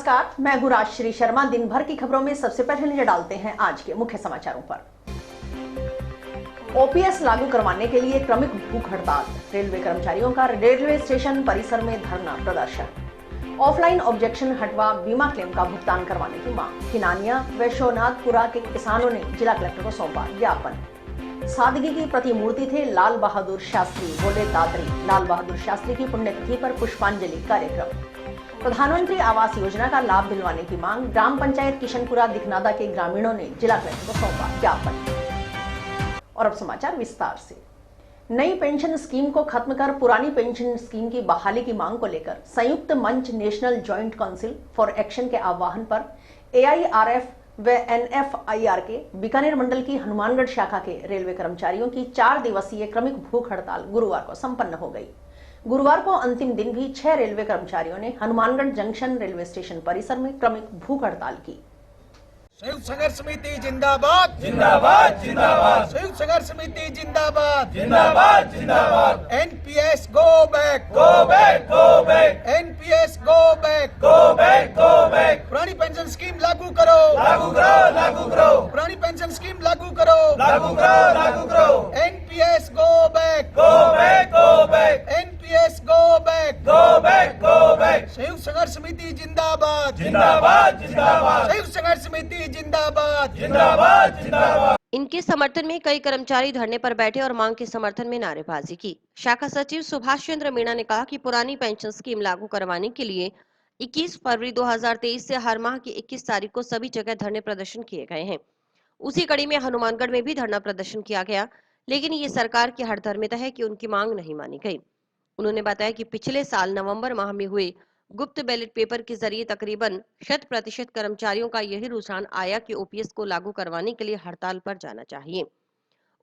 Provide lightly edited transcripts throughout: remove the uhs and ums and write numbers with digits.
नमस्कार, मैं हूं राजश्री शर्मा। दिन भर की खबरों में सबसे पहले नजर डालते हैं आज के मुख्य समाचारों पर। ओपीएस लागू करवाने के लिए क्रमिक भूख हड़ताल, रेलवे कर्मचारियों का रेलवे स्टेशन परिसर में धरना प्रदर्शन। ऑफलाइन ऑब्जेक्शन हटवा बीमा क्लेम का भुगतान करवाने की मांग। किनानिया व शोनाथपुरा के किसानों ने जिला कलेक्टर को सौंपा ज्ञापन। सादगी की प्रतिमूर्ति थे लाल बहादुर शास्त्री, बोले दादरी। लाल बहादुर शास्त्री की पुण्यतिथि पर पुष्पांजलि कार्यक्रम। प्रधानमंत्री आवास योजना का लाभ दिलवाने की मांग। ग्राम पंचायत किशनपुरा दिखनादा के ग्रामीणों ने जिला कलेक्टर को सौंपा ज्ञापन। और अब समाचार विस्तार से। नई पेंशन स्कीम को खत्म कर पुरानी पेंशन स्कीम की बहाली की मांग को लेकर संयुक्त मंच national joint council for action के आह्वान पर एआईआरएफ व एनएफआईआर के बीकानेर मंडल की हनुमानगढ़ शाखा के रेलवे कर्मचारियों की 4 दिवसीय क्रमिक भूख हड़ताल गुरुवार को संपन्न हो गई। गुरुवार को अंतिम दिन भी 6 रेलवे कर्मचारियों ने हनुमानगढ़ जंक्शन रेलवे स्टेशन परिसर में क्रमिक भूख हड़ताल की। संयुक्त संघर्ष समिति जिंदाबाद जिंदाबाद जिंदाबाद। संयुक्त संघर्ष समिति जिंदाबाद जिंदाबाद जिंदाबाद। NPS go back go back go back. NPS go back go back go back. पुरानी पेंशन स्कीम लागू करो लागू करो लागू करो। पुरानी पेंशन स्कीम लागू करो लागू करो लागू करो। NPS go back go back go back. NPS go back go back go back. संयुक्त संघर्ष समिति जिंदाबाद जिंदाबाद जिंदाबाद। संयुक्त संघर्ष समिति जिंदाबाद जिंदाबाद जिंदाबाद। इनके समर्थन में कई कर्मचारी धरने पर बैठे और मांग के समर्थन में नारेबाजी की। शाखा सचिव सुभाष चंद्र मीणा ने कहा कि पुरानी पेंशन स्कीम लागू करवाने के लिए 21 फरवरी 2023 से हर माह की 21 तारीख को सभी जगह धरने प्रदर्शन किए गए हैं। उसी कड़ी में हनुमानगढ़ में भी धरना प्रदर्शन किया गया, लेकिन ये सरकार की हठधर्मिता है कि उनकी मांग नहीं मानी गई। उन्होंने बताया कि पिछले साल नवंबर माह में हुए गुप्त बैलेट पेपर के जरिए तकरीबन 100% कर्मचारियों का यही रुझान आया कि ओपीएस को लागू करवाने के लिए हड़ताल पर जाना चाहिए।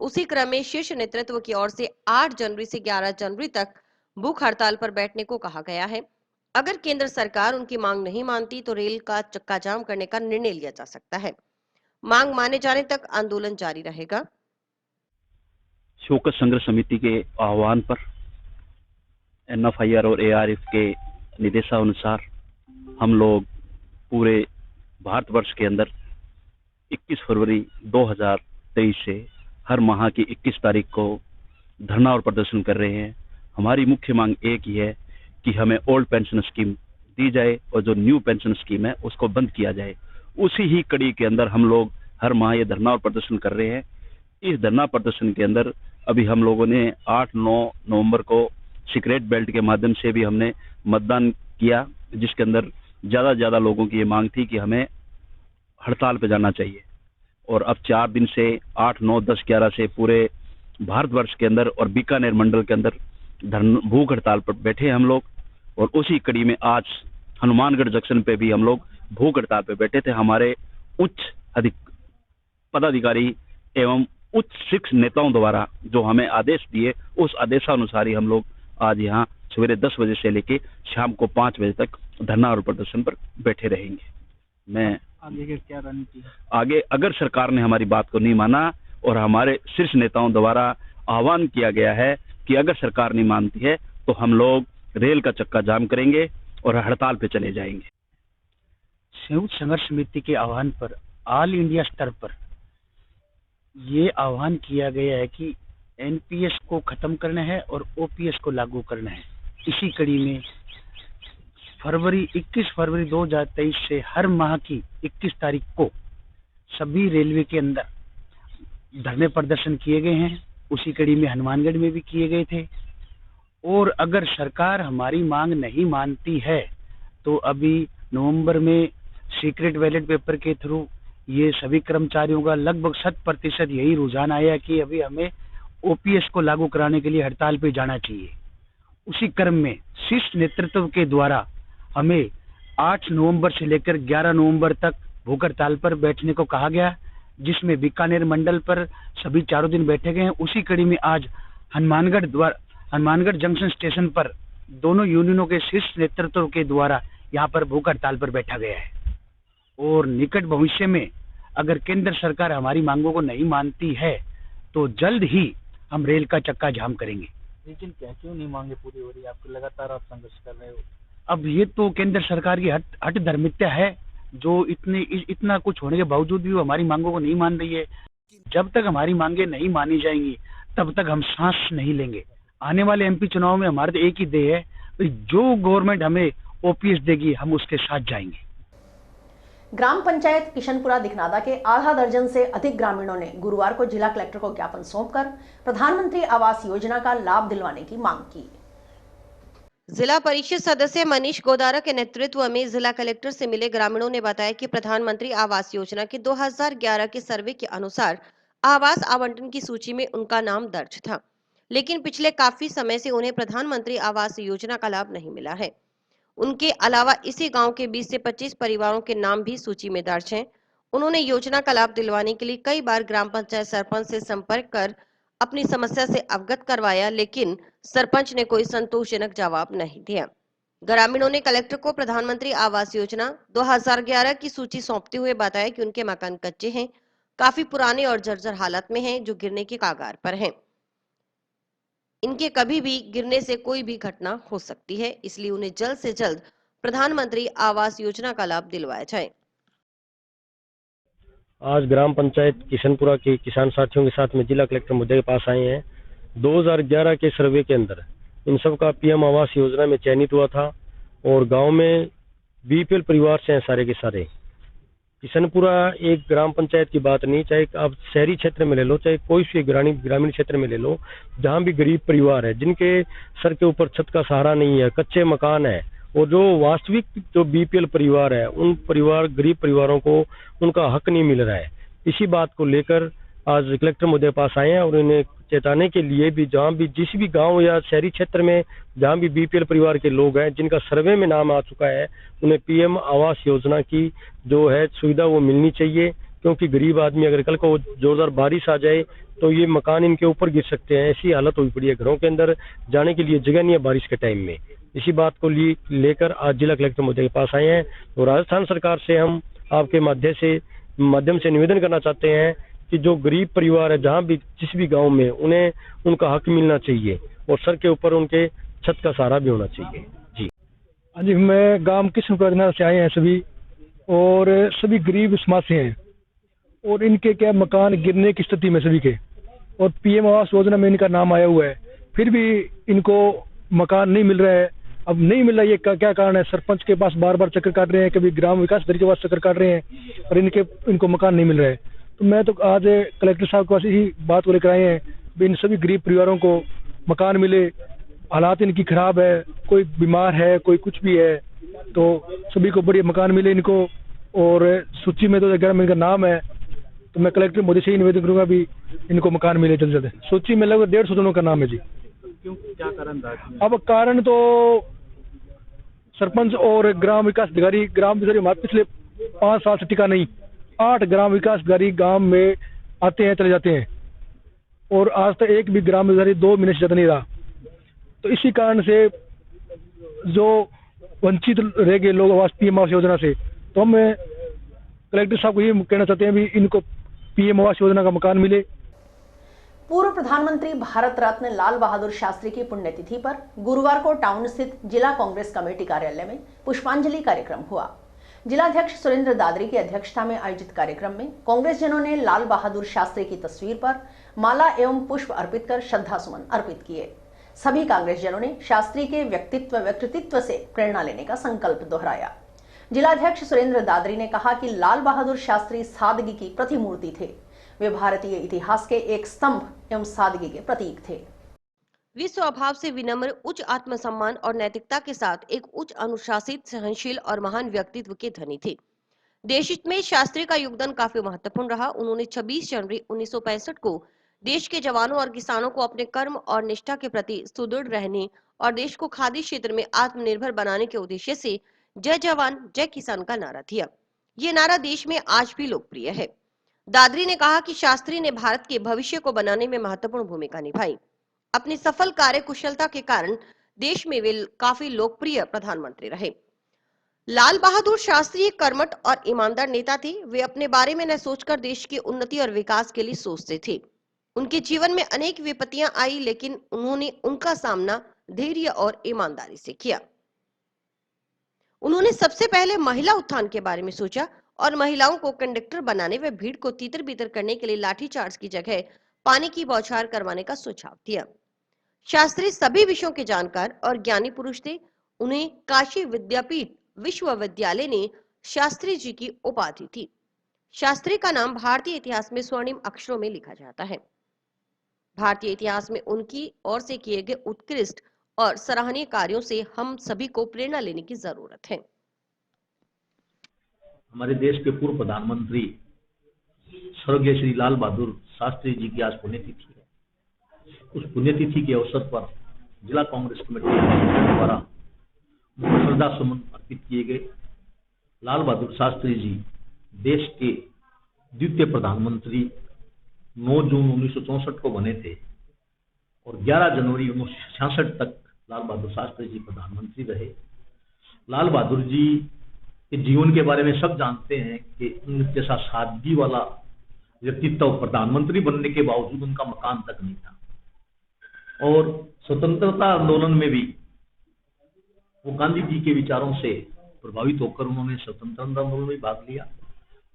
उसी क्रम में शीर्ष नेतृत्व की ओर से 8 जनवरी से 11 जनवरी तक भूख हड़ताल पर बैठने को कहा गया है। अगर केंद्र सरकार उनकी मांग नहीं मानती तो रेल का चक्का जाम करने का निर्णय लिया जा सकता है। मांग माने जाने तक आंदोलन जारी रहेगा। शौकत संघर्ष समिति के आह्वान पर एनएफआईआर और एआरएफ के निर्देशानुसार हम लोग पूरे भारतवर्ष के अंदर 21 फरवरी 2023 से हर माह की 21 तारीख को धरना और प्रदर्शन कर रहे हैं। हमारी मुख्य मांग एक ही है कि हमें ओल्ड पेंशन स्कीम दी जाए और जो न्यू पेंशन स्कीम है उसको बंद किया जाए। उसी ही कड़ी के अंदर हम लोग हर माह ये धरना और प्रदर्शन कर रहे हैं। इस धरना प्रदर्शन के अंदर अभी हम लोगों ने 8-9 नवंबर को सीक्रेट बेल्ट के माध्यम से भी हमने मतदान किया, जिसके अंदर ज्यादा लोगों की ये मांग थी कि हमें हड़ताल पे जाना चाहिए। और अब 4 दिन से 8, 9, 10, 11 से पूरे भारतवर्ष के अंदर और बीकानेर मंडल के अंदर भूख हड़ताल पर बैठे हम लोग। और उसी कड़ी में आज हनुमानगढ़ जंक्शन पे भी हम लोग भूख हड़ताल पे बैठे थे। हमारे उच्च पदाधिकारी एवं उच्च शीर्ष नेताओं द्वारा जो हमें आदेश दिए, उस आदेशानुसार ही हम लोग आज यहाँ सवेरे 10 बजे से लेके शाम को 5 बजे तक धरना और प्रदर्शन पर बैठे रहेंगे। मैं आगे क्या रणनीति है? आगे अगर सरकार ने हमारी बात को नहीं माना और हमारे शीर्ष नेताओं द्वारा आह्वान किया गया है कि अगर सरकार नहीं मानती है तो हम लोग रेल का चक्का जाम करेंगे और हड़ताल पे चले जाएंगे। संयुक्त संघर्ष समिति के आह्वान पर ऑल इंडिया स्तर पर ये आह्वान किया गया है कि एनपीएस को खत्म करना है और ओपीएस को लागू करना है। इसी कड़ी में 21 फरवरी 2023 से हर माह की 21 तारीख को सभी रेलवे के अंदर धरने प्रदर्शन किए गए हैं। उसी कड़ी में हनुमानगढ़ में भी किए गए थे। और अगर सरकार हमारी मांग नहीं मानती है तो अभी नवंबर में सीक्रेट बैलेट पेपर के थ्रू ये सभी कर्मचारियों का लगभग 100% यही रुझान आया कि अभी हमें ओपीएस को लागू कराने के लिए हड़ताल पे जाना चाहिए। उसी क्रम में शीर्ष नेतृत्व के द्वारा हमें 8 नवंबर से लेकर 11 नवंबर तक भूख हड़ताल पर बैठने को कहा गया, जिसमें बीकानेर मंडल पर सभी 4 दिन बैठे गए हैं। उसी कड़ी में आज हनुमानगढ़ जंक्शन स्टेशन पर दोनों यूनियनों के शीर्ष नेतृत्व के द्वारा यहाँ पर भूख हड़ताल पर बैठा गया है। और निकट भविष्य में अगर केंद्र सरकार हमारी मांगों को नहीं मानती है तो जल्द ही हम रेल का चक्का जाम करेंगे। लेकिन क्या क्यों नहीं मांगे पूरी हो रही? आपको लगातार आप संघर्ष कर रहे हो। अब ये तो केंद्र सरकार की हठ धर्मित्या है, जो इतना कुछ होने के बावजूद भी वो हमारी मांगों को नहीं मान रही है। जब तक हमारी मांगे नहीं मानी जाएंगी तब तक हम सांस नहीं लेंगे। आने वाले एमपी चुनाव में हमारे तो एक ही ध्येय है, जो गवर्नमेंट हमें ओपीएस देगी हम उसके साथ जाएंगे। ग्राम पंचायत किशनपुरा दिखनादा के आधा दर्जन से अधिक ग्रामीणों ने गुरुवार को जिला कलेक्टर को ज्ञापन सौंपकर प्रधानमंत्री आवास योजना का लाभ दिलवाने की मांग की। जिला परिषद सदस्य मनीष गोदारा के नेतृत्व में जिला कलेक्टर से मिले ग्रामीणों ने बताया कि प्रधानमंत्री आवास योजना के 2011 के सर्वे के अनुसार आवास आवंटन की सूची में उनका नाम दर्ज था, लेकिन पिछले काफी समय से उन्हें प्रधानमंत्री आवास योजना का लाभ नहीं मिला है। उनके अलावा इसी गांव के 20 से 25 परिवारों के नाम भी सूची में दर्ज हैं। उन्होंने योजना का लाभ दिलवाने के लिए कई बार ग्राम पंचायत सरपंच से संपर्क कर अपनी समस्या से अवगत करवाया, लेकिन सरपंच ने कोई संतोषजनक जवाब नहीं दिया। ग्रामीणों ने कलेक्टर को प्रधानमंत्री आवास योजना 2011 की सूची सौंपते हुए बताया कि उनके मकान कच्चे हैं, काफी पुराने और जर्जर हालत में हैं, जो गिरने के कगार पर हैं। इनके कभी भी गिरने से कोई भी घटना हो सकती है, इसलिए उन्हें जल्द से जल्द प्रधानमंत्री आवास योजना का लाभ दिलवाया जाए। आज ग्राम पंचायत किशनपुरा के किसान साथियों के साथ में जिला कलेक्टर मुद्दे के पास आए हैं। 2011 के सर्वे के अंदर इन सब का पीएम आवास योजना में चयनित हुआ था और गांव में बीपीएल परिवार से हैं सारे के सारे। किशनपुरा एक ग्राम पंचायत की बात नहीं, चाहे आप शहरी क्षेत्र में ले लो, चाहे कोई भी ग्रामीण क्षेत्र में ले लो, जहां भी गरीब परिवार है, जिनके सर के ऊपर छत का सहारा नहीं है, कच्चे मकान है, और जो वास्तविक जो बीपीएल परिवार है, उन गरीब परिवारों को उनका हक नहीं मिल रहा है। इसी बात को लेकर आज कलेक्टर मुद्दे पास आए हैं और इन्हें चेताने के लिए भी, जहां भी जिस भी गांव या शहरी क्षेत्र में जहां भी बीपीएल परिवार के लोग हैं जिनका सर्वे में नाम आ चुका है, उन्हें पीएम आवास योजना की जो है सुविधा वो मिलनी चाहिए, क्योंकि गरीब आदमी अगर कल को जोरदार बारिश आ जाए तो ये मकान इनके ऊपर गिर सकते हैं। ऐसी हालत हुई पड़ी है, घरों के अंदर जाने के लिए जगह नहीं है बारिश के टाइम में। इसी बात को लेकर आज जिला कलेक्टर मुद्दे के पास आए हैं और राजस्थान सरकार से हम आपके माध्यम से निवेदन करना चाहते हैं कि जो गरीब परिवार है, जहां भी जिस भी गांव में, उन्हें उनका हक मिलना चाहिए और सर के ऊपर उनके छत का सहारा भी होना चाहिए। जी हाँ जी, मैं गांव किशनपुरा से आए हैं सभी, और सभी गरीब समाज से हैं और इनके क्या मकान गिरने की स्थिति में सभी के, और पीएम आवास योजना में इनका नाम आया हुआ है, फिर भी इनको मकान नहीं मिल रहा है। अब नहीं मिल रहा है, ये क्या कारण है? सरपंच के पास बार बार चक्कर काट रहे हैं, कभी ग्राम विकास अधिकारी के पास चक्कर काट रहे हैं और इनको मकान नहीं मिल रहा है। तो मैं तो आज कलेक्टर साहब के पास यही बात को लेकर आए हैं, इन सभी गरीब परिवारों को मकान मिले। हालात इनकी खराब है, कोई बीमार है, कोई कुछ भी है, तो सभी को बढ़िया मकान मिले इनको। और सूची में तो अगर इनका नाम है, तो मैं कलेक्टर मोदी से ही निवेदन करूंगा भी इनको मकान मिले जल्द से जल्द। सूची में लगभग 150 जनों का नाम है जी। क्यों, क्या कारण था? अब कारण तो सरपंच और ग्राम विकास अधिकारी हमारे पिछले 5 साल से टिका नहीं। 8 ग्राम विकास अधिकारी गांव में आते हैं चले जाते हैं, और आज तक एक भी ग्राम अधिकारी 2 महीने से ज्यादा नहीं रहा। तो इसी कारण से जो वंचित रह गए लोग आवास पीएम आवास योजना से, तो हम कलेक्टर साहब को ये कहना चाहते हैं भी इनको पीएम आवास योजना का मकान मिले। पूर्व प्रधानमंत्री भारत रत्न लाल बहादुर शास्त्री की पुण्यतिथि पर गुरुवार को टाउन स्थित जिला कांग्रेस कमेटी कार्यालय में पुष्पांजलि कार्यक्रम हुआ। जिलाध्यक्ष सुरेंद्र दादरी की अध्यक्षता में आयोजित कार्यक्रम में कांग्रेस जनों ने लाल बहादुर शास्त्री की तस्वीर पर माला एवं पुष्प अर्पित कर श्रद्धा सुमन अर्पित किए। सभी कांग्रेस जनों ने शास्त्री के व्यक्तित्व से प्रेरणा लेने का संकल्प दोहराया। जिलाध्यक्ष सुरेंद्र दादरी ने कहा कि लाल बहादुर शास्त्री सादगी की प्रतिमूर्ति थे। वे भारतीय इतिहास के एक स्तंभ एवं सादगी के प्रतीक थे। वे स्वभाव से विनम्र, उच्च आत्मसम्मान और नैतिकता के साथ एक उच्च अनुशासित, सहनशील और महान व्यक्तित्व के धनी थे। देश हित में शास्त्री का योगदान काफी महत्वपूर्ण रहा। उन्होंने 26 जनवरी 1965 को देश के जवानों और किसानों को अपने कर्म और निष्ठा के प्रति सुदृढ़ रहने और देश को खादी क्षेत्र में आत्मनिर्भर बनाने के उद्देश्य से जय जवान जय किसान का नारा दिया। ये नारा देश में आज भी लोकप्रिय है। दादरी ने कहा कि शास्त्री ने भारत के भविष्य को बनाने में महत्वपूर्ण भूमिका निभाई। अपनी सफल कार्यकुशलता के कारण देश में वे काफी लोकप्रिय प्रधानमंत्री रहे। लाल बहादुर शास्त्री एक कर्मठ और ईमानदार नेता थे। वे अपने बारे में न सोचकर देश की उन्नति और विकास के लिए सोचते थे। उनके जीवन में अनेक विपत्तियां आई, लेकिन उन्होंने उनका सामना धैर्य और ईमानदारी से किया। उन्होंने सबसे पहले महिला उत्थान के बारे में सोचा और महिलाओं को कंडक्टर बनाने व भीड़ को तीतर बीतर करने के लिए लाठीचार्ज की जगह पानी की बौछार करवाने का सुझाव दिया। शास्त्री सभी विषयों के जानकार और ज्ञानी पुरुष थे। उन्हें काशी विद्यापीठ विश्वविद्यालय ने शास्त्री जी की उपाधि थी। शास्त्री का नाम भारतीय इतिहास में स्वर्णिम अक्षरों में लिखा जाता है। भारतीय इतिहास में उनकी ओर से किए गए उत्कृष्ट और सराहनीय कार्यों से हम सभी को प्रेरणा लेने की जरूरत है। हमारे देश के पूर्व प्रधानमंत्री स्वर्गीय श्री लाल बहादुर शास्त्री जी की आज पुण्यतिथि है। उस पुण्यतिथि के अवसर पर जिला कांग्रेस कमेटी द्वारा उनको श्रद्धा सुमन अर्पित किए गए। लाल बहादुर शास्त्री जी देश के द्वितीय प्रधानमंत्री 9 जून 1964 को बने थे और 11 जनवरी 1966 तक लाल बहादुर शास्त्री जी प्रधानमंत्री रहे। लाल बहादुर जी के जीवन के बारे में सब जानते हैं कि उनके जैसा सादगी वाला व्यक्तित्व प्रधानमंत्री बनने के बावजूद उनका मकान तक नहीं था। और स्वतंत्रता आंदोलन में भी वो गांधी जी के विचारों से प्रभावित होकर उन्होंने स्वतंत्रता आंदोलन में भाग लिया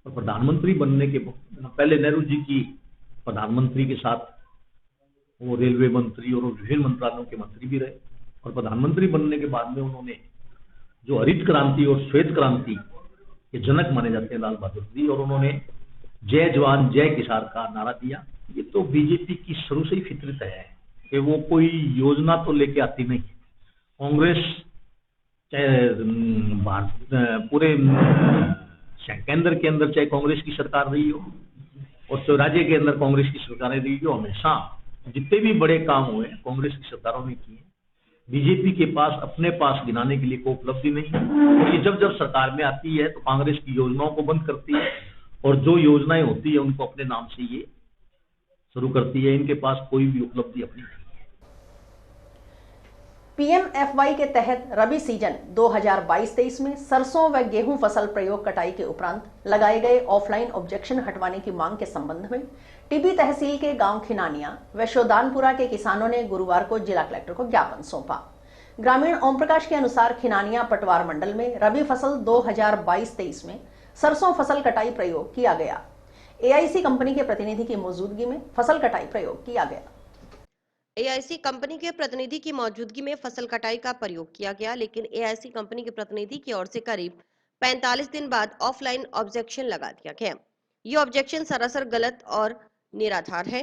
और प्रधानमंत्री बनने के पहले नेहरू जी की प्रधानमंत्री के साथ वो रेलवे मंत्री और विभिन्न मंत्रालयों के मंत्री भी रहे। और प्रधानमंत्री बनने के बाद में उन्होंने जो हरित क्रांति और श्वेत क्रांति के जनक माने जाते हैं लाल बहादुर जी, और उन्होंने जय जवान जय किसान का नारा दिया। ये तो बीजेपी की शुरू से ही फितरत है कि वो कोई योजना तो लेके आती नहीं। कांग्रेस चाहे पूरे केंद्र के अंदर चाहे कांग्रेस की सरकार रही हो और तो राज्य के अंदर कांग्रेस की सरकारें रही हो, हमेशा जितने भी बड़े काम हुए कांग्रेस की सरकारों ने किए। बीजेपी के पास अपने पास गिनाने के लिए कोई उपलब्धि नहीं है और ये जब जब सरकार में आती है तो कांग्रेस की योजनाओं को बंद करती है और जो योजनाएं होती है उनको अपने नाम से ये शुरू करती है। इनके पास कोई भी उपलब्धि अपनी नहीं है। पीएमएफवाई के तहत रबी सीजन 2022-23 में सरसों व गेहूं फसल प्रयोग कटाई के उपरांत लगाए गए ऑफलाइन ऑब्जेक्शन हटवाने की मांग के संबंध में टिब्बी तहसील के गांव खिनानिया व शोदानपुरा के किसानों ने गुरुवार को जिला कलेक्टर को ज्ञापन सौंपा। ग्रामीण ओम प्रकाश के अनुसार खिनानिया पटवार मंडल में रबी फसल 2022-23 में सरसों फसल कटाई प्रयोग किया गया। एआईसी कंपनी के प्रतिनिधि की मौजूदगी में फसल कटाई प्रयोग किया गया। एआईसी कंपनी के प्रतिनिधि की मौजूदगी में फसल कटाई का प्रयोग किया गया, लेकिन एआईसी कंपनी के प्रतिनिधि की ओर से करीब 45 दिन बाद ऑफलाइन ऑब्जेक्शन लगा दिया गया। ये ऑब्जेक्शन सरासर गलत और निराधार है,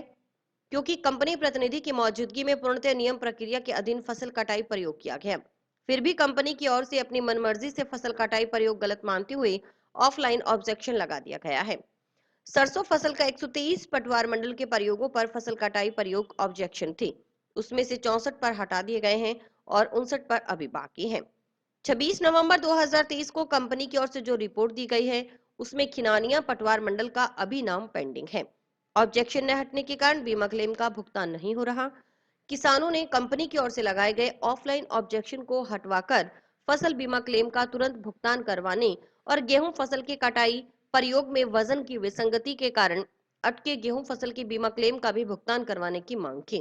क्योंकि कंपनी प्रतिनिधि की मौजूदगी में पूर्णतः नियम प्रक्रिया के अधीन फसल कटाई प्रयोग किया गया। फिर भी कंपनी की ओर से अपनी मनमर्जी से फसल कटाई प्रयोग गलत मानते हुए ऑफलाइन ऑब्जेक्शन लगा दिया गया है। सरसों फसल का 123 पटवार मंडल के प्रयोगों पर फसल कटाई प्रयोग ऑब्जेक्शन थी, उसमें से 64 पर हटा दिए गए हैं और 59 पर अभी बाकी हैं। 26 नवंबर 2023 को कंपनी की ओर से जो रिपोर्ट दी गई है उसमें खिनानिया पटवार मंडल का अभी नाम पेंडिंग है। ऑब्जेक्शन न हटने के कारण बीमा क्लेम का भुगतान नहीं हो रहा। किसानों ने कंपनी की ओर से लगाए गए ऑफलाइन ऑब्जेक्शन को हटवाकर फसल बीमा क्लेम का तुरंत भुगतान करवाने और गेहूं फसल की कटाई प्रयोग में वजन की विसंगति के कारण अटके गेहूं फसल की बीमा क्लेम का भी भुगतान करवाने की मांग की।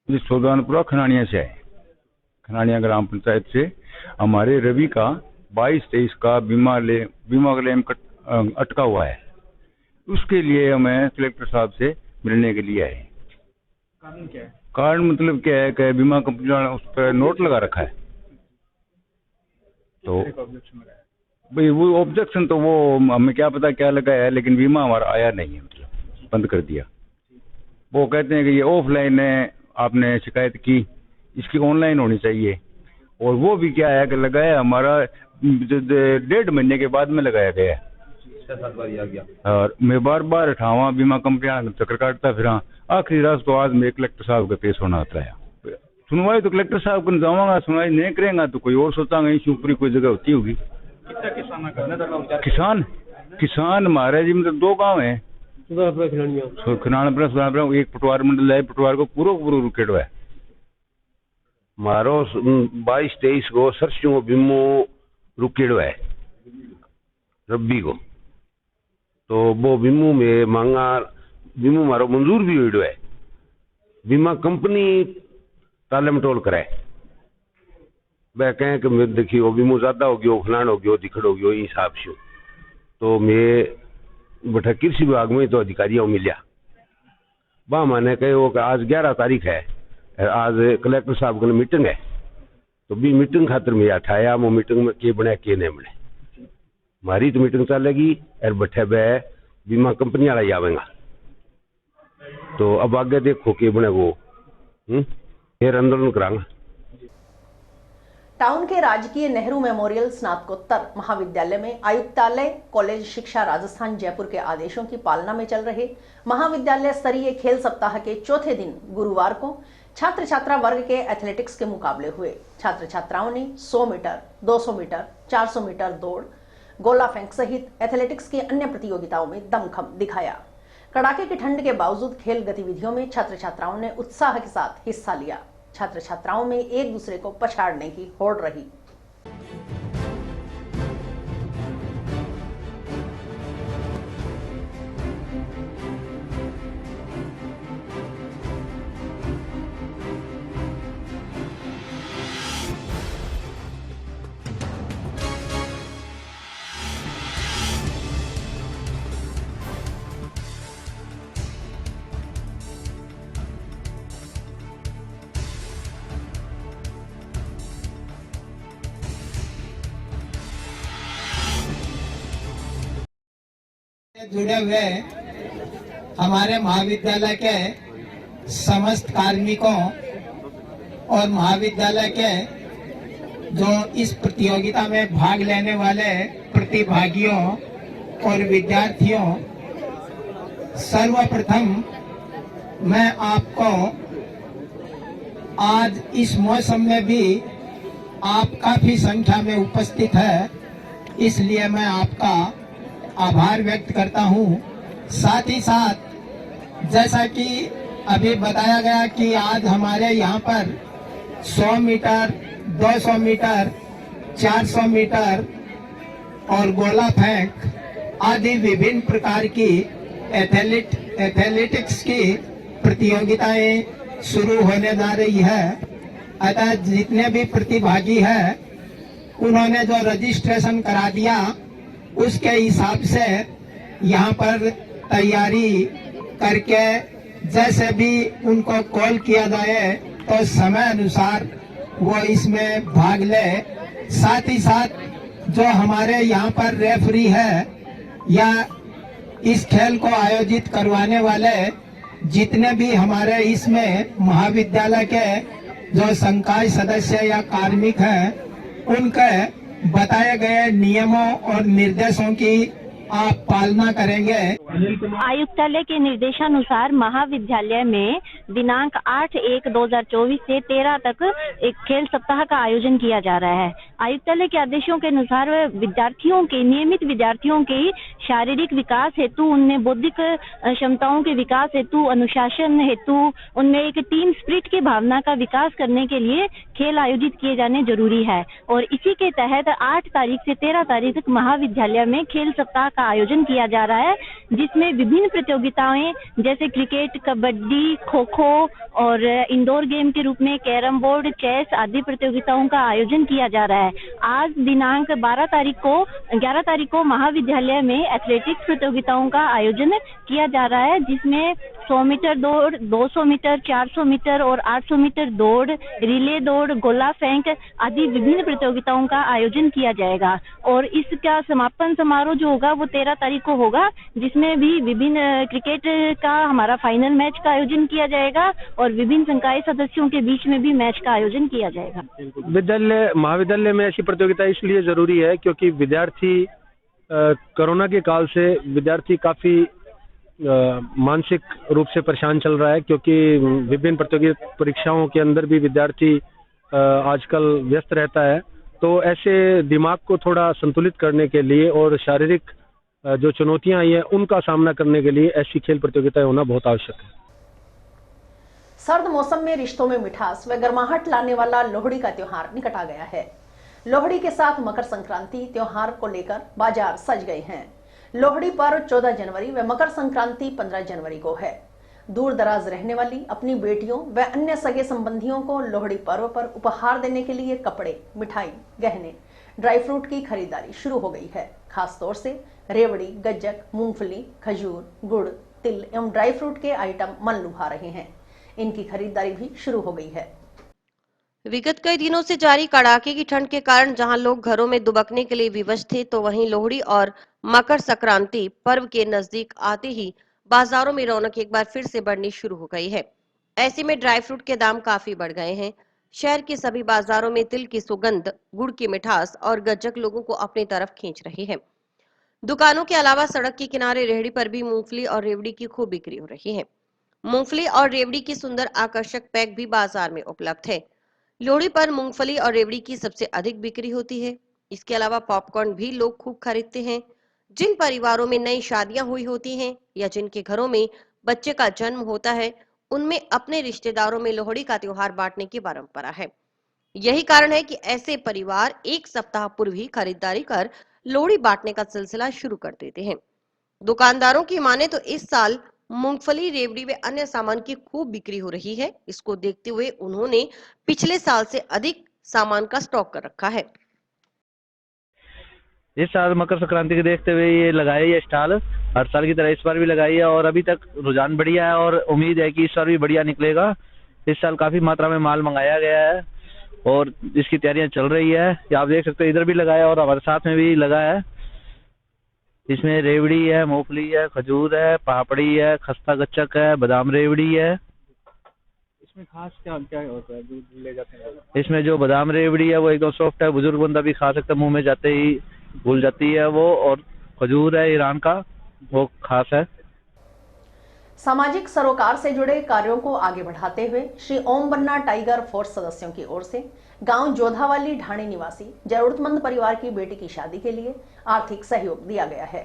सोदानपुरा खनानिया से है, खनानिया ग्राम पंचायत से हमारे रवि का 22-23 का बीमा क्लेम अटका हुआ है। उसके लिए हमें कलेक्टर साहब से मिलने के लिए आए। कारण क्या है? कारण मतलब क्या है कि बीमा कंपनी ने उस पर नोट लगा रखा है। तो भाई वो ऑब्जेक्शन तो वो हमें क्या पता क्या लगा है, लेकिन बीमा हमारा आया नहीं है, मतलब बंद कर दिया। वो कहते हैं कि ये ऑफलाइन है, आपने शिकायत की, इसकी ऑनलाइन होनी चाहिए। और वो भी क्या है कि लगाया हमारा 1.5 महीने के बाद में लगाया गया है। 6-7 बार आ गया और मैं बार बार उठावा बीमा कंपनियां चक्कर काटता फिर आखिरी रात तो आज मैं कलेक्टर साहब के पेश होना होता है। सुनवाई तो कलेक्टर साहब को जाऊंगा, सुनवाई नहीं करेंगे तो कोई और सोचांगे इसी ऊपरी कोई जगह होती होगी। किसान हमारे जी मतलब 2 गांव है, खिनानपुरा एक पटवार मंडल है। पटवार को पूरा रुकेड़ो है। मारो 22-23 को सरसों बीमो रुकेड़ो है रब्बी को, तो वो बीमो में मांगा बीमो मारो मंजूर भी हुई है। बीमा कंपनी तालम टोल कराए वह कहें कि मैं देखिए वो बीमो ज्यादा हो गयो, फलान हो गयो, दिखड़ हो गयो, इस हिसाब से। तो मैं बैठा कृषि विभाग में तो अधिकारियों मिलिया, वह मैंने कहे वो कि आज 11 तारीख है, आज कलेक्टर साहब की मीटिंग है, तो भी मीटिंग खातर मैं अठाया, वो मीटिंग में के बने के नहीं बने, हमारी तो मीटिंग चलेगी और बैठे वह बीमा कंपनी वाला ही आवेगा। तो अब आगे देखो के बने वो फिर आंदोलन करांगा। टाउन के राजकीय नेहरू मेमोरियल स्नातकोत्तर महाविद्यालय में आयुक्तालय कॉलेज शिक्षा राजस्थान जयपुर के आदेशों की पालना में चल रहे महाविद्यालय स्तरीय खेल सप्ताह के चौथे दिन गुरुवार को छात्र छात्रा वर्ग के एथलेटिक्स के मुकाबले हुए। छात्र छात्राओं ने 100 मीटर, 200 मीटर, 400 मीटर दौड़, गोला फेंक सहित एथलेटिक्स की अन्य प्रतियोगिताओं में दमखम दिखाया। कड़ाके की ठंड के बावजूद खेल गतिविधियों में छात्र छात्राओं ने उत्साह के साथ हिस्सा लिया। छात्र छात्राओं में एक दूसरे को पछाड़ने की होड़ रही। जुड़े हुए हमारे महाविद्यालय के समस्त कार्मिकों और महाविद्यालय के जो इस प्रतियोगिता में भाग लेने वाले प्रतिभागियों और विद्यार्थियों, सर्वप्रथम मैं आपको आज इस मौसम में भी आप काफी संख्या में उपस्थित है, इसलिए मैं आपका आभार व्यक्त करता हूं। साथ ही साथ जैसा कि अभी बताया गया कि आज हमारे यहाँ पर 100 मीटर, 200 मीटर, 400 मीटर और गोला फेंक आदि विभिन्न प्रकार की एथलेटिक्स की प्रतियोगिताएं शुरू होने जा रही है। अतः जितने भी प्रतिभागी हैं उन्होंने जो रजिस्ट्रेशन करा दिया उसके हिसाब से यहाँ पर तैयारी करके जैसे भी उनको कॉल किया जाए तो समय अनुसार वो इसमें भाग ले। साथ ही साथ जो हमारे यहाँ पर रेफरी है या इस खेल को आयोजित करवाने वाले जितने भी हमारे इसमें महाविद्यालय के जो संकाय सदस्य या कार्मिक हैं उनके बताए गए नियमों और निर्देशों की आप पालना करेंगे। आयुक्तालय के निर्देशानुसार महाविद्यालय में दिनांक 8/1/2024 से 13 तक एक खेल सप्ताह का आयोजन किया जा रहा है। आयुक्तालय के आदेशों के अनुसार नियमित विद्यार्थियों के शारीरिक विकास हेतु, उनमें बौद्धिक क्षमताओं के विकास हेतु, अनुशासन हेतु, उनमें एक टीम स्पिरिट की भावना का विकास करने के लिए खेल आयोजित किए जाने जरूरी है। और इसी के तहत 8 तारीख से 13 तारीख तक महाविद्यालय में खेल सप्ताह का आयोजन किया जा रहा है, जिसमें विभिन्न प्रतियोगिताएं जैसे क्रिकेट, कबड्डी, खो खो और इंडोर गेम के रूप में कैरम बोर्ड, चेस आदि प्रतियोगिताओं का आयोजन किया जा रहा है। आज दिनांक 11 तारीख को महाविद्यालय में एथलेटिक्स प्रतियोगिताओं का आयोजन किया जा रहा है, जिसमें 100 मीटर दौड़, 200 मीटर, 400 मीटर और 800 मीटर दौड़, रिले दौड़, गोला फेंक आदि विभिन्न प्रतियोगिताओं का आयोजन किया जाएगा। और इसका समापन समारोह जो होगा वो 13 तारीख को होगा, जिसमें भी विभिन्न क्रिकेट का हमारा फाइनल मैच का आयोजन किया जाएगा और विभिन्न संकाय सदस्यों के बीच में भी मैच का आयोजन किया जाएगा। महाविद्यालय में ऐसी प्रतियोगिता इसलिए जरूरी है क्योंकि विद्यार्थी कोरोना के काल से विद्यार्थी काफी मानसिक रूप से परेशान चल रहा है, क्योंकि विभिन्न प्रतियोगिता परीक्षाओं के अंदर भी विद्यार्थी आजकल व्यस्त रहता है। तो ऐसे दिमाग को थोड़ा संतुलित करने के लिए और शारीरिक जो चुनौतियां आई है उनका सामना करने के लिए ऐसी खेल प्रतियोगिताएं होना बहुत आवश्यक है। सर्द मौसम में रिश्तों में मिठास व गर्माहट लाने वाला लोहड़ी का त्योहार निकट आ गया है। लोहड़ी के साथ मकर संक्रांति त्योहार को लेकर बाजार सज गए हैं। लोहड़ी पर्व 14 जनवरी व मकर संक्रांति 15 जनवरी को है। दूर दराज रहने वाली अपनी बेटियों व अन्य सगे संबंधियों को लोहड़ी पर्व पर उपहार देने के लिए कपड़े, मिठाई, गहने, ड्राई फ्रूट की खरीदारी शुरू हो गई है। खास तौर से रेवड़ी, गज्जक, मूंगफली, खजूर, गुड़, तिल एवं ड्राई फ्रूट के आइटम मन लुभा रहे हैं। इनकी खरीदारी भी शुरू हो गई है। विगत कई दिनों से जारी कड़ाके की ठंड के कारण जहां लोग घरों में दुबकने के लिए विवश थे, तो वहीं लोहड़ी और मकर संक्रांति पर्व के नजदीक आते ही बाजारों में रौनक एक बार फिर से बढ़नी शुरू हो गई है। ऐसे में ड्राई फ्रूट के दाम काफी बढ़ गए हैं। शहर के सभी बाजारों में तिल की सुगंध, गुड़ की मिठास और गज्जक लोगों को अपनी तरफ खींच रही है। दुकानों के अलावा सड़क के किनारे रेहड़ी पर भी मूंगफली और रेवड़ी की खूब बिक्री हो रही है। मूंगफली और रेवड़ी की सुंदर आकर्षक पैक भी बाजार में उपलब्ध है। लोहड़ी पर मूंगफली और रेवड़ी की सबसे अधिक बिक्री होती है। इसके अलावा पॉपकॉर्न भी लोग खूब खरीदते हैं। जिन परिवारों में नई शादियां हुई होती हैं या जिनके घरों में बच्चे का जन्म होता है, उनमें अपने रिश्तेदारों में लोहड़ी का त्योहार बांटने की परंपरा है। यही कारण है कि ऐसे परिवार एक सप्ताह पूर्व ही खरीदारी कर लोहड़ी बांटने का सिलसिला शुरू कर देते हैं। दुकानदारों की माने तो इस साल मूंगफली, रेवड़ी व अन्य सामान की खूब बिक्री हो रही है। इसको देखते हुए उन्होंने पिछले साल से अधिक सामान का स्टॉक कर रखा है। इस साल मकर संक्रांति के देखते हुए ये लगाई है स्टॉल, हर साल की तरह इस बार भी लगाई है और अभी तक रुझान बढ़िया है और उम्मीद है कि इस बार भी बढ़िया निकलेगा। इस साल काफी मात्रा में माल मंगाया गया है और इसकी तैयारियां चल रही है। आप देख सकते हो इधर भी लगाया और हमारे साथ में भी लगा है। इसमें रेवड़ी है, मूंगफली है, खजूर है, पापड़ी है, खस्ता गच्चक है, बादाम रेवड़ी है। इसमें खास क्या होता है जो ले जाते हैं? इसमें जो बादाम रेवड़ी है वो एकदम सॉफ्ट है, बुजुर्ग बंदा भी खा सकता है, मुंह में जाते ही घुल जाती है वो। और खजूर है ईरान का, वो खास है। सामाजिक सरोकार से जुड़े कार्यों को आगे बढ़ाते हुए श्री ओम बन्ना टाइगर फोर्स सदस्यों की ओर से गांव जोधावाली ढाणी निवासी जरूरतमंद परिवार की बेटी की शादी के लिए आर्थिक सहयोग दिया गया है।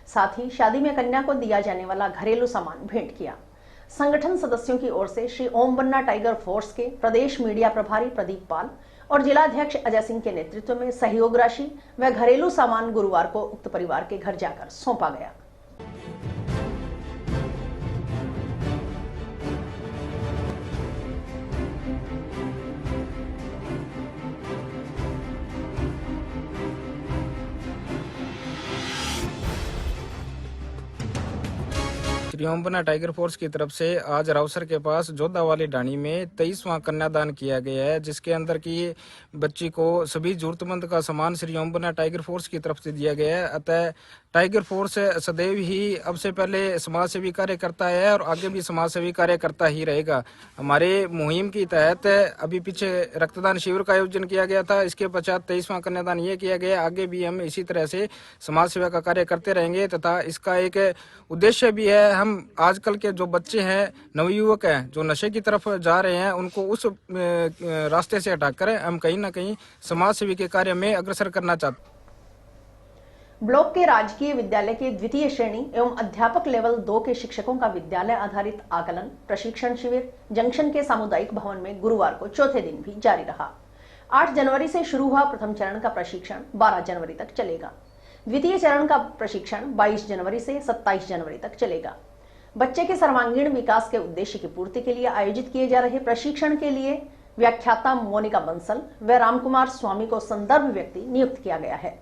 साथ ही शादी में कन्या को दिया जाने वाला घरेलू सामान भेंट किया। संगठन सदस्यों की ओर से श्री ओम बन्ना टाइगर फोर्स के प्रदेश मीडिया प्रभारी प्रदीप पाल और जिलाध्यक्ष अजय सिंह के नेतृत्व में सहयोग राशि व घरेलू सामान गुरुवार को उक्त परिवार के घर जाकर सौंपा गया। श्री ओम बन्ना टाइगर फोर्स की तरफ से आज रावसर के पास जोधावाली ढाणी में 23वां कन्यादान किया गया है, जिसके अंदर की बच्ची को सभी जरूरतमंद का सामान श्री ओम बन्ना टाइगर फोर्स की तरफ से दिया गया है। अतः टाइगर फोर्स सदैव ही अब से पहले समाज सेवी कार्य करता है और आगे भी समाज सेवी कार्य करता ही रहेगा। हमारे मुहिम की तहत अभी पीछे रक्तदान शिविर का आयोजन किया गया था, इसके पश्चात 23वां कन्यादान ये किया गया। आगे भी हम इसी तरह से समाज सेवा का कार्य करते रहेंगे तथा इसका एक उद्देश्य भी है। हम आजकल के जो बच्चे हैं, नवयुवक हैं, जो नशे की तरफ जा रहे हैं, उनको उस रास्ते से हटाकर हम कहीं ना कहीं समाज सेवी के कार्य में अग्रसर करना चाहते हैं। ब्लॉक के राजकीय विद्यालय के द्वितीय श्रेणी एवं अध्यापक लेवल 2 के शिक्षकों का विद्यालय आधारित आकलन प्रशिक्षण शिविर जंक्शन के सामुदायिक भवन में गुरुवार को चौथे दिन भी जारी रहा। 8 जनवरी से शुरू हुआ प्रथम चरण का प्रशिक्षण 12 जनवरी तक चलेगा। द्वितीय चरण का प्रशिक्षण 22 जनवरी से 27 जनवरी तक चलेगा। बच्चे के सर्वांगीण विकास के उद्देश्य की पूर्ति के लिए आयोजित किए जा रहे प्रशिक्षण के लिए व्याख्याता मोनिका बंसल व रामकुमार स्वामी को संदर्भ व्यक्ति नियुक्त किया गया है।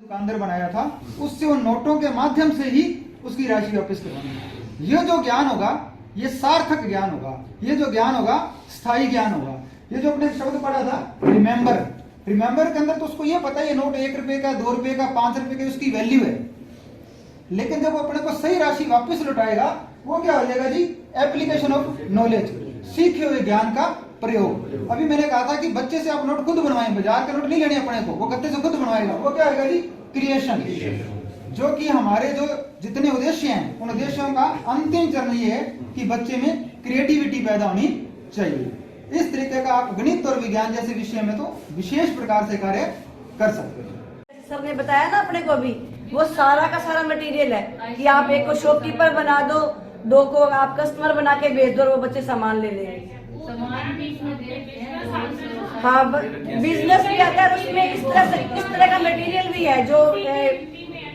दुकानदार बनाया था, उससे उन नोटों के माध्यम से ही उसकी राशि वापस करवानी है। ये जो ज्ञान होगा ये सार्थक ज्ञान होगा, ये जो ज्ञान होगा स्थायी ज्ञान होगा। ये जो अपने शब्द पढ़ा था रिमेंबर, रिमेंबर के अंदर तो उसको ये पता है ये नोट 1 रुपए का, 2 रुपए का, 5 रुपए का, उसकी वैल्यू है। लेकिन जब वो अपने को सही राशि वापस लौटाएगा वो क्या हो जाएगा जी? एप्लीकेशन ऑफ नॉलेज, सीखे हुए ज्ञान का प्रयोग। अभी मैंने कहा था कि बच्चे से आप नोट खुद बनवाएं, बाजार के नोट नहीं लेने अपने को, वो गत्ते से खुद बनवाएगा। वो क्या होगा जी? क्रिएशन। जो कि हमारे जो जितने उद्देश्य हैं उन उद्देश्यों का अंतिम चरण ये है कि बच्चे में क्रिएटिविटी पैदा होनी चाहिए। इस तरीके का आप गणित और विज्ञान जैसे विषय में तो विशेष प्रकार से कार्य कर सकते हैं। सर ने बताया ना अपने को भी, वो सारा का सारा मटेरियल है कि आप एक को शॉपकीपर बना दो, 2 को आप कस्टमर बना के भेज दो और वो बच्चे सामान ले लेंगे। हाँ, बिजनेस भी आता है उसमें। इस तरह का मटेरियल भी है जो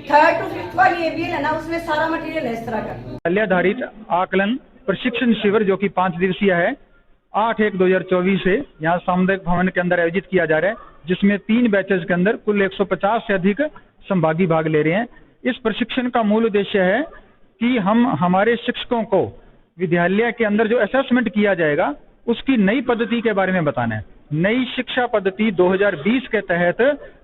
3rd to 5th वाली ABL है ना, उसमें सारा मटेरियल है इस तरह का। विद्यालयाधारित आकलन प्रशिक्षण शिविर जो कि 5 दिवसीय है 8/1/2024 से यहाँ सामुदायिक भवन के अंदर आयोजित किया जा रहा है, जिसमें 3 बैचेज के अंदर कुल 150 से अधिक संभागी भाग ले रहे हैं। इस प्रशिक्षण का मूल उद्देश्य है कि हम हमारे शिक्षकों को विद्यालय के अंदर जो असेसमेंट किया जाएगा उसकी नई पद्धति के बारे में बताना है। नई शिक्षा पद्धति 2020 के तहत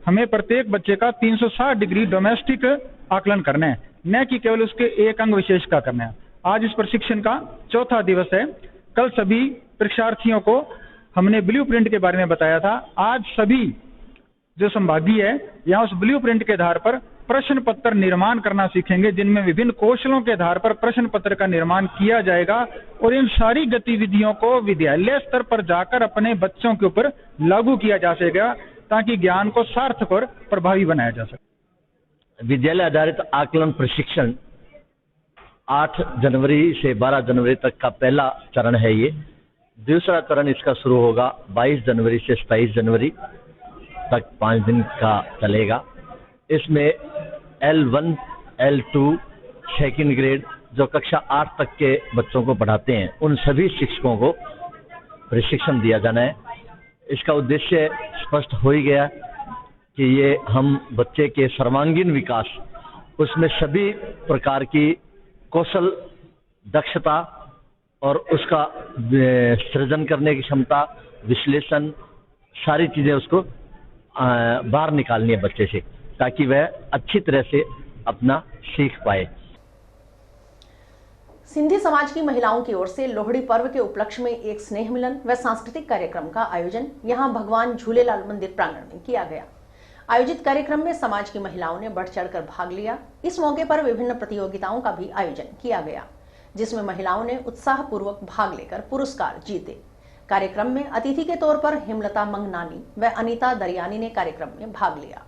हमें प्रत्येक बच्चे का 360 डिग्री डोमेस्टिक आकलन करना है, न कि केवल उसके एक अंग विशेष का करना है। आज इस प्रशिक्षण का 4था दिवस है। कल सभी परीक्षार्थियों को हमने ब्लूप्रिंट के बारे में बताया था। आज सभी जो संभागी है यहाँ उस ब्लूप्रिंट के आधार पर प्रश्न पत्र निर्माण करना सीखेंगे, जिनमें विभिन्न कौशलों के आधार पर प्रश्न पत्र का निर्माण किया जाएगा और इन सारी गतिविधियों को विद्यालय स्तर पर जाकर अपने बच्चों के ऊपर लागू किया जा सकेगा, ताकि ज्ञान को सार्थक और प्रभावी बनाया जा सके। विद्यालय आधारित आकलन प्रशिक्षण 8 जनवरी से 12 जनवरी तक का पहला चरण है। ये दूसरा चरण इसका शुरू होगा 22 जनवरी से 27 जनवरी तक 5 दिन का चलेगा। इसमें L1, L2, 2nd ग्रेड जो कक्षा 8 तक के बच्चों को पढ़ाते हैं उन सभी शिक्षकों को प्रशिक्षण दिया जाना है। इसका उद्देश्य स्पष्ट हो ही गया कि ये हम बच्चे के सर्वांगीण विकास, उसमें सभी प्रकार की कौशल, दक्षता और उसका सृजन करने की क्षमता, विश्लेषण, सारी चीजें उसको बाहर निकालनी है बच्चे से, ताकि वह अच्छी तरह से अपना सीख पाए। सिंधी समाज की महिलाओं की ओर से लोहड़ी पर्व के उपलक्ष्य में एक स्नेह मिलन व सांस्कृतिक कार्यक्रम का आयोजन यहां भगवान झूलेलाल मंदिर प्रांगण में किया गया। आयोजित कार्यक्रम में समाज की महिलाओं ने बढ़ चढ़कर भाग लिया। इस मौके पर विभिन्न प्रतियोगिताओं का भी आयोजन किया गया, जिसमें महिलाओं ने उत्साहपूर्वक भाग लेकर पुरस्कार जीते। कार्यक्रम में अतिथि के तौर पर हेमलता मंगनानी व अनीता दरियानी ने कार्यक्रम में भाग लिया।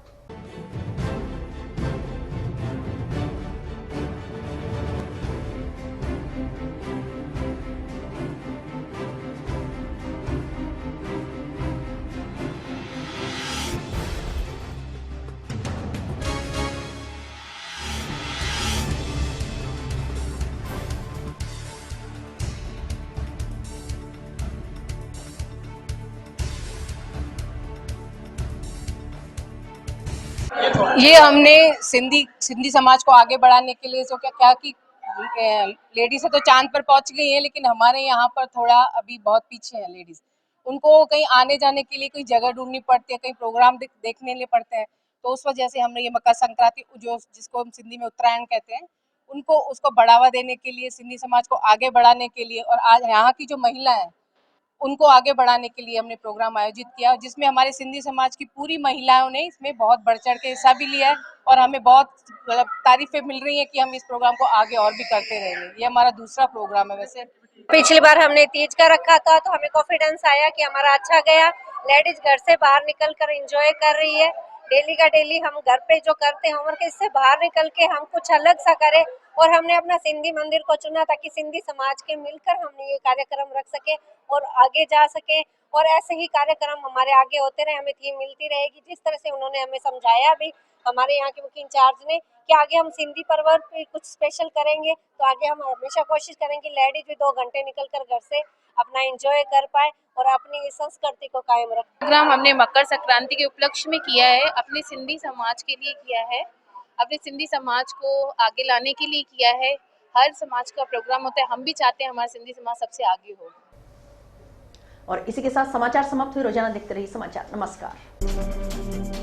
ये हमने सिंधी समाज को आगे बढ़ाने के लिए जो क्या कि लेडीज तो चांद पर पहुंच गई हैं, लेकिन हमारे यहाँ पर थोड़ा अभी बहुत पीछे हैं लेडीज। उनको कहीं आने जाने के लिए कोई जगह ढूंढनी पड़ती है, कहीं प्रोग्राम देखने लिए पड़ते हैं। तो उस वजह से हमने ये मकर संक्रांति जिसको हम सिंधी में उत्तरायण कहते हैं, उसको बढ़ावा देने के लिए, सिंधी समाज को आगे बढ़ाने के लिए और आज यहाँ की जो महिला है उनको आगे बढ़ाने के लिए हमने प्रोग्राम आयोजित किया, जिसमें हमारे सिंधी समाज की पूरी महिलाओं ने इसमें बहुत बढ़ चढ़ के हिस्सा भी लिया है और हमें बहुत तारीफें मिल रही हैं कि हम इस प्रोग्राम को आगे और भी करते रहेंगे। ये हमारा दूसरा प्रोग्राम है। वैसे पिछली बार हमने तीज का रखा था तो हमें कॉन्फिडेंस आया कि हमारा अच्छा गया। लेडीज घर से बाहर निकल कर एंजॉय कर रही है। डेली का डेली हम घर पे जो करते हैं होमवर्क, इससे बाहर निकल के हम कुछ अलग सा करें और हमने अपना सिंधी मंदिर को चुना ताकि सिंधी समाज के मिलकर हमने ये कार्यक्रम रख सके और आगे जा सके। और ऐसे ही कार्यक्रम हमारे आगे होते रहे, हमें थीम मिलती रहेगी। जिस तरह से उन्होंने हमें समझाया भी हमारे यहाँ के मुख्य इंचार्ज ने कि आगे हम सिंधी पर्व पे कुछ स्पेशल करेंगे, तो आगे हम हमेशा कोशिश करेंगे लेडीज भी 2 घंटे निकल कर घर से अपना एंजॉय कर पाए और अपनी इस संस्कृति को कायम रखें। प्रोग्राम हमने मकर संक्रांति के उपलक्ष्य में किया है, अपने सिंधी समाज के लिए किया है, अपने सिंधी समाज को आगे लाने के लिए किया है। हर समाज का प्रोग्राम होता है, हम भी चाहते हैं हमारा सिंधी समाज सबसे आगे हो। और इसी के साथ समाचार समाप्त हुए। रोजाना देखते रहिए समाचार। नमस्कार।